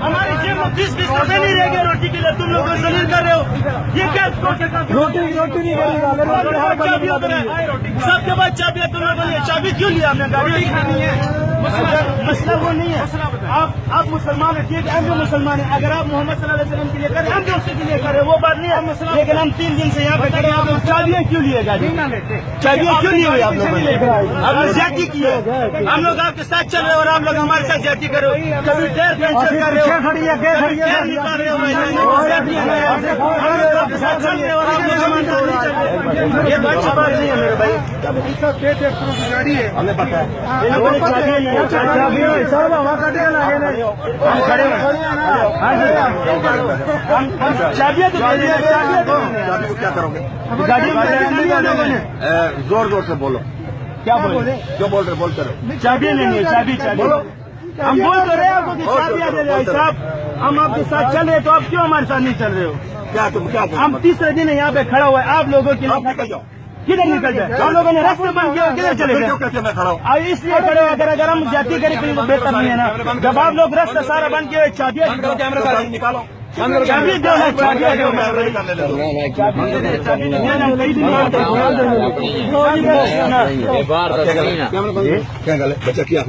ہماری جیب میں 20 روپے نہیں رہ گئے روٹی کے لیے، تم لوگ ذلیل کر رہے ہو. یہ کیا روٹی نہیں سب کے بعد چابیاں تم لوگوں نے چابی کیوں لیا؟ آپ نے گاڑی مسئلہ وہ نہیں ہے. آپ مسلمان ہیں، ٹھیک ہے، ہم بھی مسلمان ہیں. اگر آپ محمد صلی اللہ علیہ وسلم کے لیے کریں، ہم بھی اسی کے لیے کریں، وہ بات نہیں ہے. لیکن ہم 3 دن سے یہاں پہ کھڑے ہیں. آپ چابیاں کیوں لیے گاڑی؟ چابیاں کیوں نہیں ہوئی آپ لوگوں نے؟ آپ نے زیادتی کی ہے. ہم لوگ آپ کے ساتھ چل رہے ہیں اور آپ لوگ ہمارے ساتھ زیادتی کر رہے ہو. کبھی ٹیر پینچر کر رہے ہو، ٹیر نکال رہے ہو. یہ بات سوال نہیں ہے میرے بھائی. گاڑی ہے ہمیں پتا ہے. چابیاں تو کیا کرو گے؟ گاڑی زور زور سے بولو. کیا بولے؟ جو بول رہے بولتے رہو. چابی لینی ہے، چابی ہم بول تو رہے آپ کو کہ چابیاں دے رہے صاحب. ہم آپ کے ساتھ چل رہے تو آپ کیوں ہمارے ساتھ نہیں چل رہے ہو؟ کیا تم کیا ہم تیسرے دن یہاں پہ کھڑا ہوا ہے آپ لوگوں کے لیے. نکل جاؤ. کدھر نکل جائے؟ ہم لوگوں نے راستے بند کیا، کدھر چلے گئے؟ میں کھڑا ہوں. اس لیے کھڑے ہو. اگر ہم جاتی کریں تو بہتر نہیں ہے نا. جب آپ لوگ راستہ سارا بند کیے، چابیاں نکالو. چابی دو نا، چابیاں دو. کیا بچہ کیا